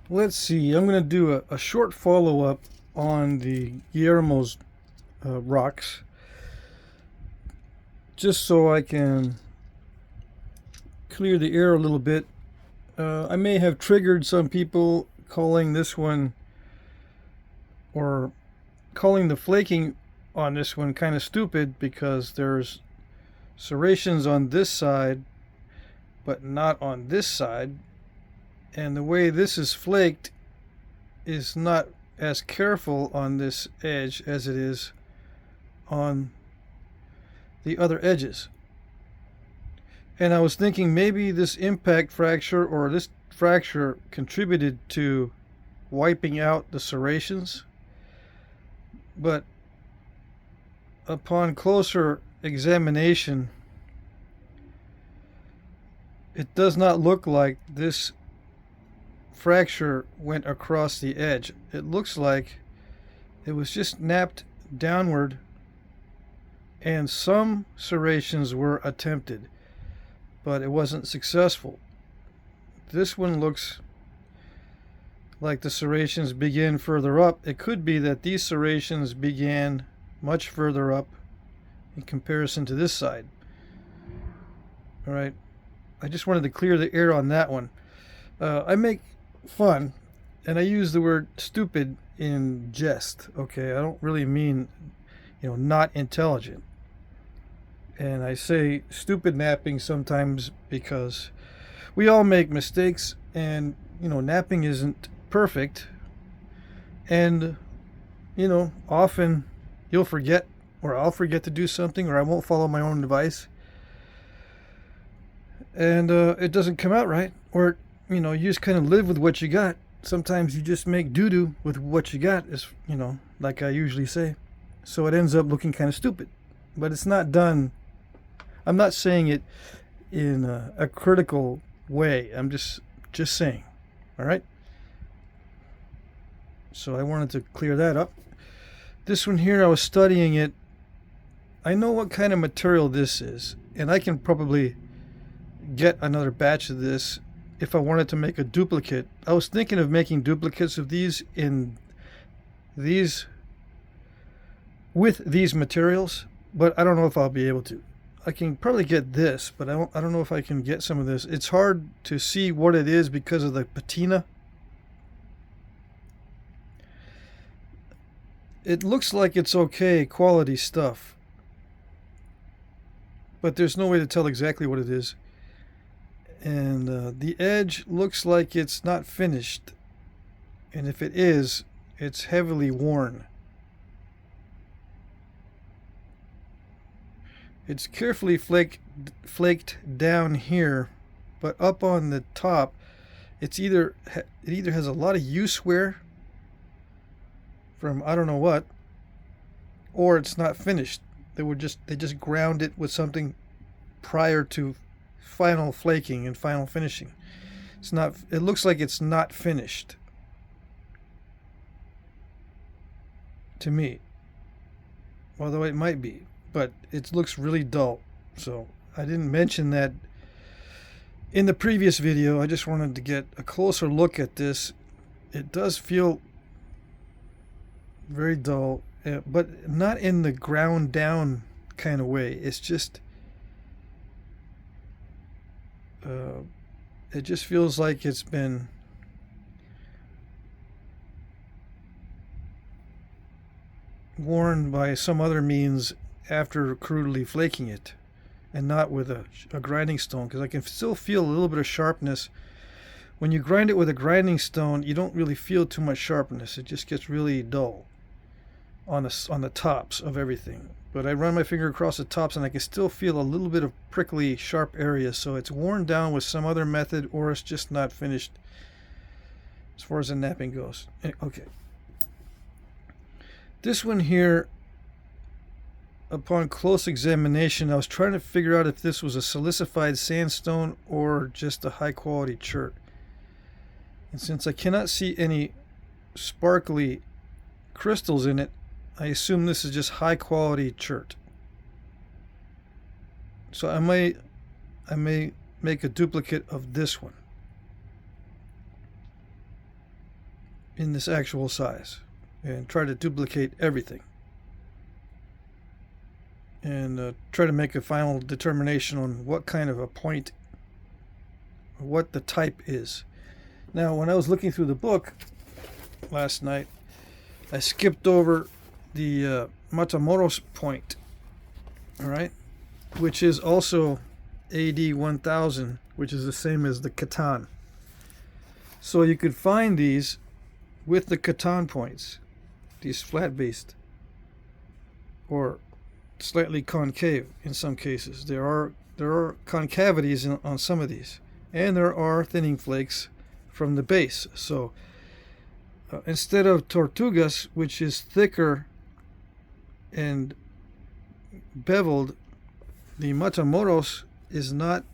Let's see. I'm going to do a short follow-up on the Guillermo's rocks, just so I can clear the air a little bit. I may have triggered some people calling this one, or calling the flaking on this one kind of stupid, because there's serrations on this side but not on this side, and the way this is flaked is not as careful on this edge as it is on the other edges. And I was thinking maybe this impact fracture or this fracture contributed to wiping out the serrations, but upon closer examination, it does not look like this fracture went across the edge. It looks like it was just napped downward, and some serrations were attempted, but it wasn't successful. This one looks like the serrations begin further up. It could be that these serrations began much further up in comparison to this side. All right, I just wanted to clear the air on that one. I make fun, and I use the word stupid in jest. Okay, I don't really mean, not intelligent. And I say stupid napping sometimes because we all make mistakes, and napping isn't perfect, and often you'll forget, or I'll forget to do something, or I won't follow my own advice, and it doesn't come out right, or you just kind of live with what you got. Sometimes you just make doo-doo with what you got, is like I usually say. So it ends up looking kind of stupid, but it's not done. I'm not saying it in a critical way. I'm just saying. All right. So I wanted to clear that up. This one here, I was studying it. I know what kind of material this is, and I can probably get another batch of this if I wanted to make a duplicate. I was thinking of making duplicates of these with these materials, but I don't know if I'll be able to. I can probably get this, but I don't know if I can get some of this. It's hard to see what it is because of the patina. It looks like it's okay quality stuff, but there's no way to tell exactly what it is. And the edge looks like it's not finished, and if it is, it's heavily worn. It's carefully flaked down here, but up on the top, it either has a lot of use wear from I don't know what, or it's not finished. They just ground it with something prior to final flaking and final finishing. It looks like it's not finished to me, although it might be, but it looks really dull. So I didn't mention that in the previous video. I just wanted to get a closer look at this. It does feel very dull, but not in the ground down kind of way. It's just it just feels like it's been worn by some other means after crudely flaking it, and not with a grinding stone, because I can still feel a little bit of sharpness. When you grind it with a grinding stone, you don't really feel too much sharpness. It just gets really dull on the tops of everything. But I run my finger across the tops, and I can still feel a little bit of prickly, sharp areas. So it's worn down with some other method, or it's just not finished as far as the napping goes. Okay. This one here, upon close examination, I was trying to figure out if this was a silicified sandstone or just a high quality chert. And since I cannot see any sparkly crystals in it, I assume this is just high quality chert. So I may make a duplicate of this one. in this actual size and try to duplicate everything and try to make a final determination on what kind of a point, what the type is. Now, when I was looking through the book last night, I skipped over the Matamoros point, all right, which is also AD 1000, which is the same as the Catan. So you could find these with the Catan points, these flat-based or slightly concave in some cases. There are concavities on some of these, and there are thinning flakes from the base. So instead of Tortugas, which is thicker and beveled, the Matamoros is not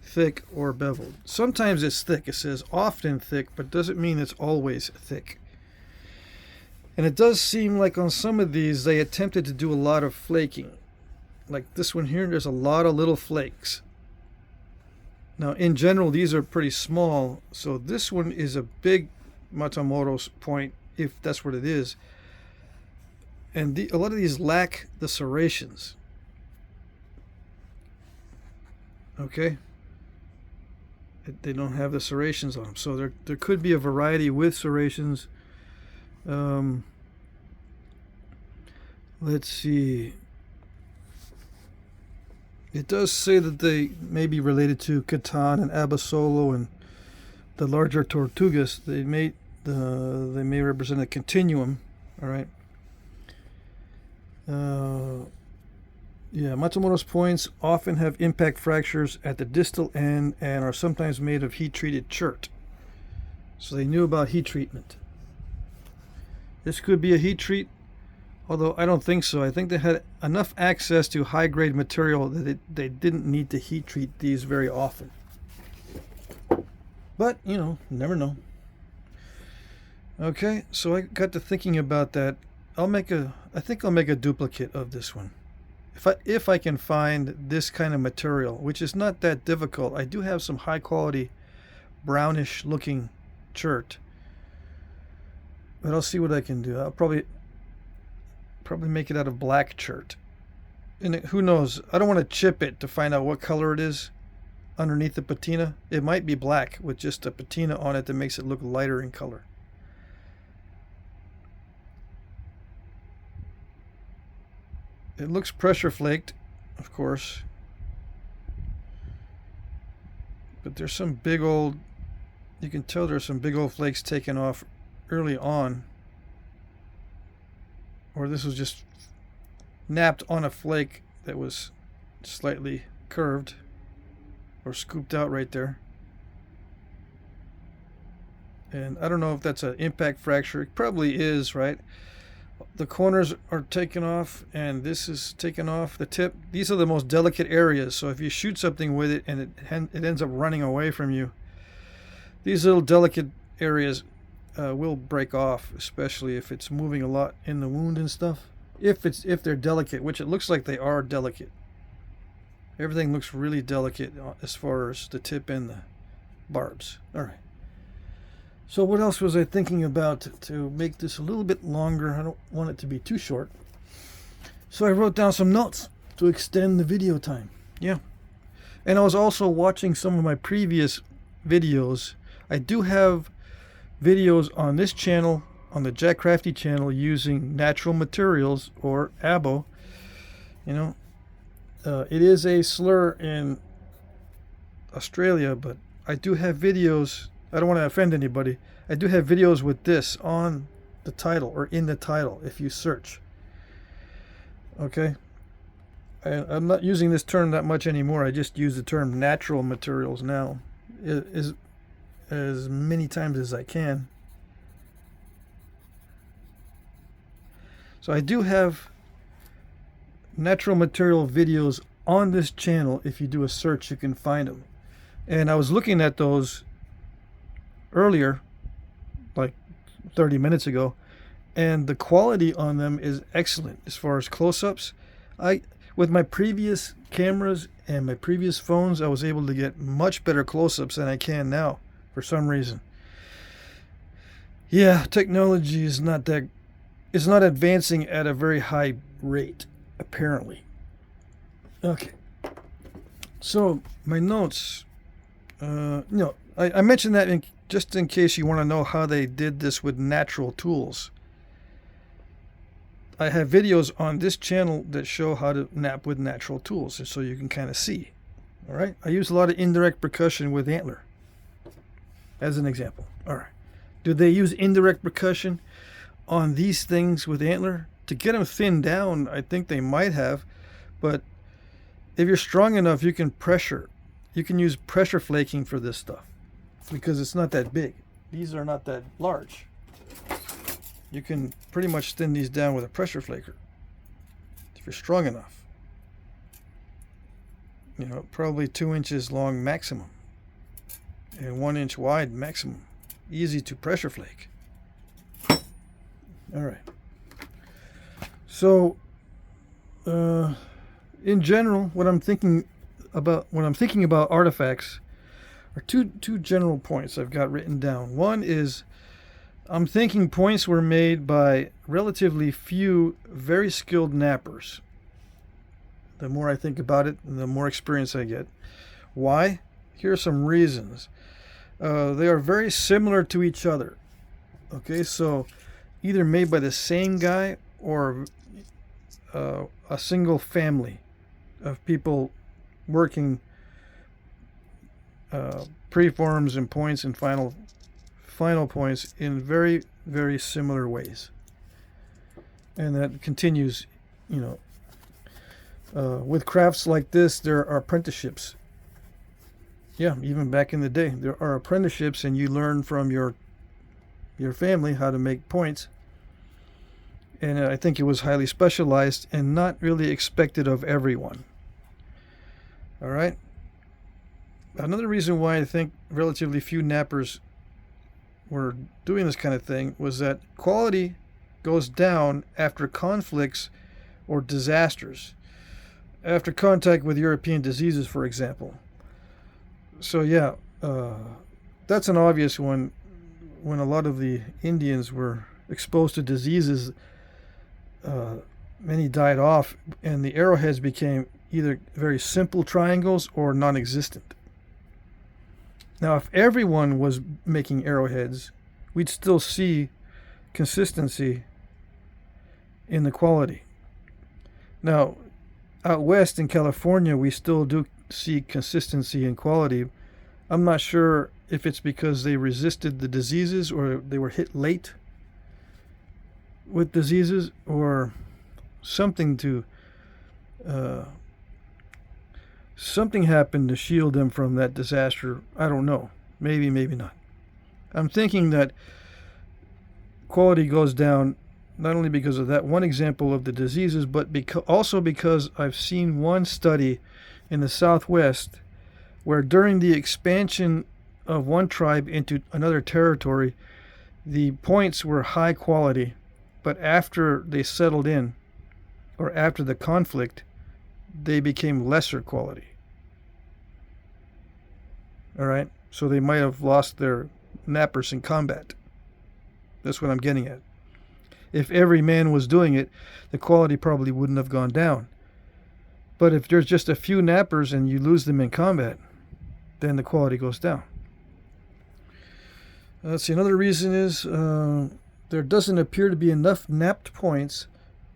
thick or beveled. Sometimes it's thick. It says often thick, but doesn't mean it's always thick. And it does seem like on some of these they attempted to do a lot of flaking. Like this one here, there's a lot of little flakes. Now in general these are pretty small, so this one is a big Matamoros point, if that's what it is. And a lot of these lack the serrations. Okay, they don't have the serrations on them, so there could be a variety with serrations. Let's see. It does say that they may be related to Catan and Abasolo and the larger Tortugas. They may represent a continuum. All right. Yeah, Matamoros points often have impact fractures at the distal end and are sometimes made of heat-treated chert. So they knew about heat treatment. This could be a heat treat, although I don't think so. I think they had enough access to high-grade material that they didn't need to heat treat these very often. But, you know, never know. Okay, so I got to thinking about that. I think I'll make a duplicate of this one. If I can find this kind of material, which is not that difficult. I do have some high quality brownish looking chert, but I'll see what I can do. I'll probably make it out of black chert, and who knows, I don't want to chip it to find out what color it is underneath the patina. It might be black with just a patina on it that makes it look lighter in color. It looks pressure flaked, of course, but there's some big old, you can tell there's some big old flakes taken off early on, or this was just napped on a flake that was slightly curved or scooped out right there. And I don't know if that's an impact fracture. It probably is, right? The corners are taken off, and this is taken off the tip. These are the most delicate areas, so if you shoot something with it and it ends up running away from you, these little delicate areas will break off, especially if it's moving a lot in the wound and stuff. If they're delicate, which it looks like they are delicate. Everything looks really delicate as far as the tip and the barbs. All right. So what else was I thinking about to make this a little bit longer? I don't want it to be too short. So I wrote down some notes to extend the video time. Yeah. And I was also watching some of my previous videos. I do have videos on this channel, on the Jack Crafty channel, using natural materials, or abo. You know, it is a slur in Australia, but I do have videos. I don't want to offend anybody. I do have videos with this on the title, or in the title if you search. Okay. I'm not using this term that much anymore. I just use the term natural materials now, as many times as I can. So I do have natural material videos on this channel. If you do a search, you can find them. And I was looking at those earlier, like 30 minutes ago, and the quality on them is excellent as far as close-ups. With my previous cameras and my previous phones, I was able to get much better close-ups than I can now for some reason. Yeah, technology is not that, it's not advancing at a very high rate, apparently. Okay. So my notes, I mentioned that just in case you want to know how they did this with natural tools. I have videos on this channel that show how to knap with natural tools, so you can kind of see. All right. I use a lot of indirect percussion with antler, as an example. All right. Do they use indirect percussion on these things with antler to get them thinned down? I think they might have, but if you're strong enough, you can pressure. You can use pressure flaking for this stuff because it's not that big. These are not that large. You can pretty much thin these down with a pressure flaker if you're strong enough. You know, probably 2 inches long maximum and 1 inch wide maximum. Easy to pressure flake. All right. So, in general, what I'm thinking about when I'm thinking about artifacts are two general points I've got written down. One is I'm thinking points were made by relatively few very skilled knappers. The more I think about it, the more experience I get. Why? Here are some reasons. They are very similar to each other. Okay, so either made by the same guy or a single family of people working preforms and points and final points in very, very similar ways. And that continues, with crafts like this, there are apprenticeships. Yeah, even back in the day, there are apprenticeships, and you learn from your family how to make points. And I think it was highly specialized and not really expected of everyone. All right. Another reason why I think relatively few knappers were doing this kind of thing was that quality goes down after conflicts or disasters, after contact with European diseases, for example. So yeah, that's an obvious one. When a lot of the Indians were exposed to diseases, many died off, and the arrowheads became either very simple triangles or non-existent. Now, if everyone was making arrowheads, we'd still see consistency in the quality. Now, out west in California, we still do see consistency in quality. I'm not sure if it's because they resisted the diseases or they were hit late with diseases or something something happened to shield them from that disaster. I don't know. Maybe, maybe not. I'm thinking that quality goes down not only because of that one example of the diseases, but also because I've seen one study in the Southwest where during the expansion of one tribe into another territory, the points were high quality, but after they settled in, or after the conflict, they became lesser quality. All right? So they might have lost their knappers in combat. That's what I'm getting at. If every man was doing it, the quality probably wouldn't have gone down. But if there's just a few knappers and you lose them in combat, then the quality goes down. Let's see, another reason is there doesn't appear to be enough knapped points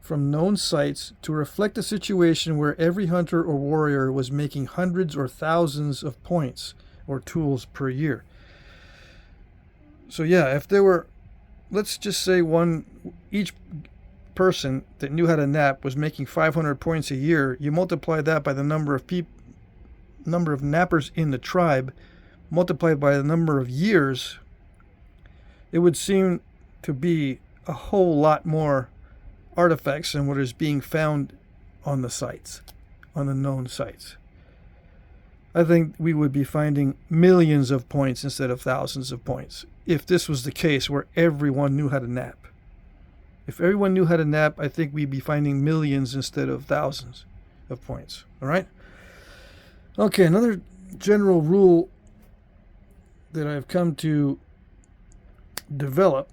from known sites to reflect a situation where every hunter or warrior was making hundreds or thousands of points or tools per year. So yeah, if there were, let's just say each person that knew how to knap was making 500 points a year, you multiply that by the number of knappers in the tribe, multiplied by the number of years, it would seem to be a whole lot more artifacts than what is being found on the sites, on the known sites. I think we would be finding millions of points instead of thousands of points if this was the case where everyone knew how to knap. If everyone knew how to knap, I think we'd be finding millions instead of thousands of points. All right? Okay, another general rule that I've come to develop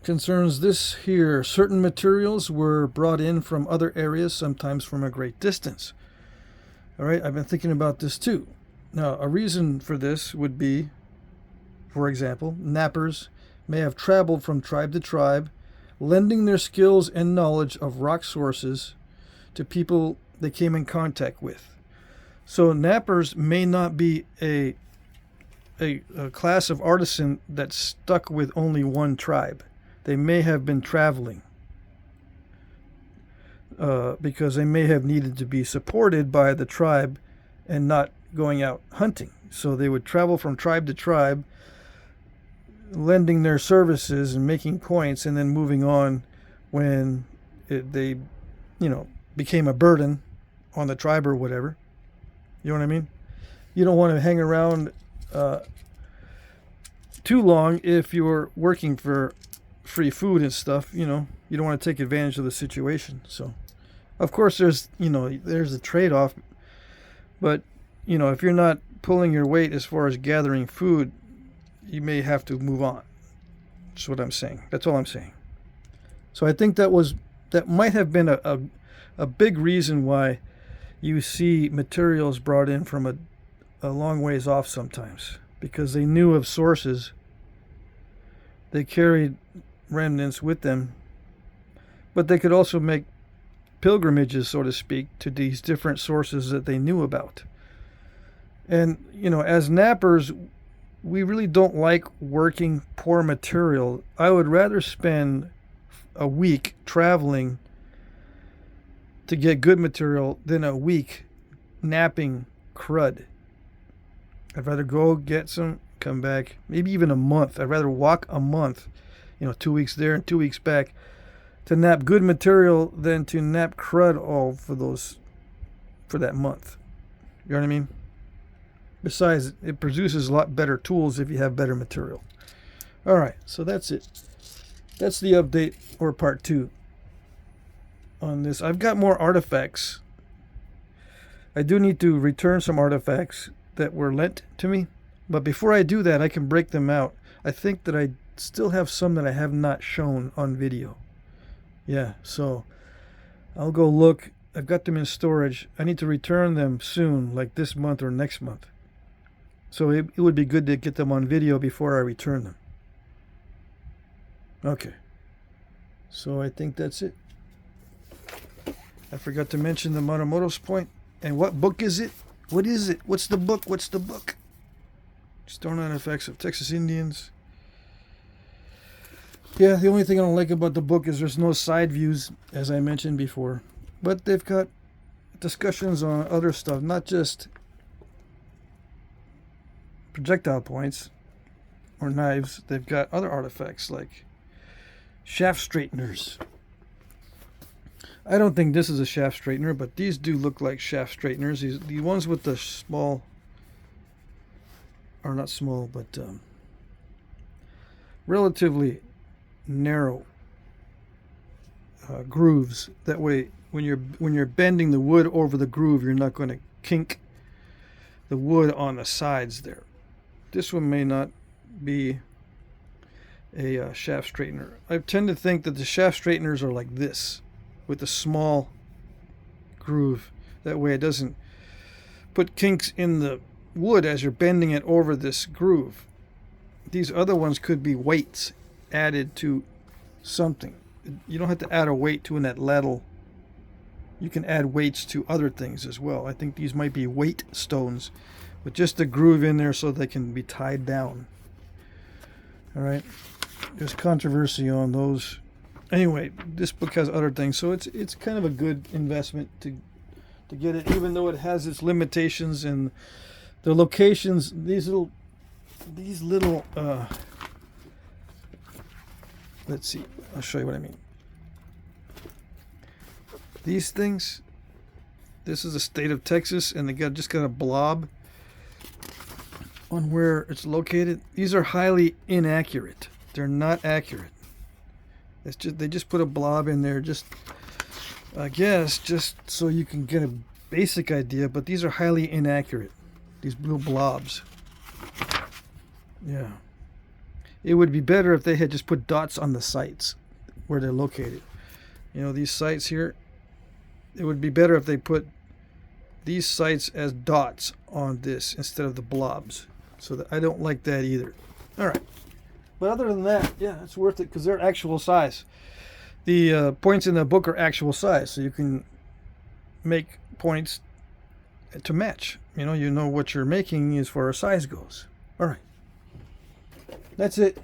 Concerns this here. Certain materials were brought in from other areas, sometimes from a great distance. All right, I've been thinking about this too. Now, a reason for this would be, for example, knappers may have traveled from tribe to tribe, lending their skills and knowledge of rock sources to people they came in contact with. So knappers may not be a class of artisan that's stuck with only one tribe. They may have been traveling because they may have needed to be supported by the tribe and not going out hunting. So they would travel from tribe to tribe, lending their services and making points, and then moving on when they became a burden on the tribe or whatever. You know what I mean? You don't want to hang around too long if you're working for free food and stuff. You don't want to take advantage of the situation. So, of course, there's a trade-off. But, if you're not pulling your weight as far as gathering food, you may have to move on. That's what I'm saying. That's all I'm saying. So I think that might have been a big reason why you see materials brought in from a long ways off sometimes, because they knew of sources. They carried remnants with them, but they could also make pilgrimages, so to speak, to these different sources that they knew about. And, as knappers, we really don't like working poor material. I would rather spend a week traveling to get good material than a week napping crud. I'd rather go get some, come back, maybe even a month. I'd rather walk a month, 2 weeks there and 2 weeks back, to nap good material than to nap crud all for that month. You know what I mean? Besides, it produces a lot better tools if you have better material. All right, so that's it. That's the update, or part 2 on this. I've got more artifacts. I do need to return some artifacts that were lent to me. But before I do that, I can break them out. I think that I still have some that I have not shown on video. Yeah, so I'll go look. I've got them in storage. I need to return them soon, like this month or next month. So it would be good to get them on video before I return them. Okay. So I think that's it. I forgot to mention the Matamoros point. And what book is it? What is it? What's the book? What's the book? Stone Artifacts of Texas Indians. Yeah, the only thing I don't like about the book is there's no side views, as I mentioned before. But they've got discussions on other stuff, not just projectile points or knives. They've got other artifacts like shaft straighteners. I don't think this is a shaft straightener, but these do look like shaft straighteners. The ones with the small, or not small, but relatively narrow grooves. That way, when you're bending the wood over the groove, you're not going to kink the wood on the sides there. This one may not be a shaft straightener. I tend to think that the shaft straighteners are like this, with a small groove. That way it doesn't put kinks in the wood as you're bending it over this groove. These other ones could be weights added to something. You don't have to add a weight to an atlatl. You can add weights to other things as well. I think these might be weight stones with just a groove in there so they can be tied down. All right. There's controversy on those. Anyway, this book has other things, so it's kind of a good investment to get it, even though it has its limitations and the locations. These little let's see, I'll show you what I mean. These things, this is the state of Texas, and they just got a blob on where it's located. These are highly inaccurate. They're not accurate. It's just, they just put a blob in there, just, I guess, just so you can get a basic idea, but these are highly inaccurate. These blue blobs. Yeah. it would be better if they had just put dots on the sites where they're located. You know, these sites here, it would be better if they put these sites as dots on this instead of the blobs. So that I don't like that either. All right. But other than that, yeah, it's worth it because they're actual size. The points in the book are actual size, so you can make points to match. You know what you're making as far as size goes. All right. That's it.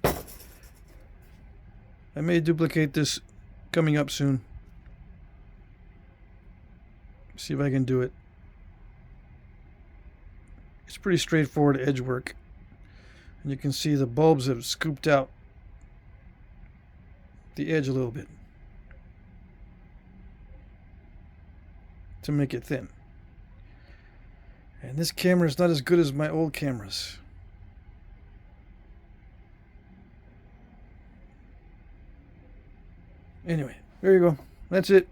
I may duplicate this coming up soon. See if I can do it. It's pretty straightforward edge work. And you can see the bulbs have scooped out the edge a little bit to make it thin. And this camera is not as good as my old cameras. Anyway, there you go. That's it.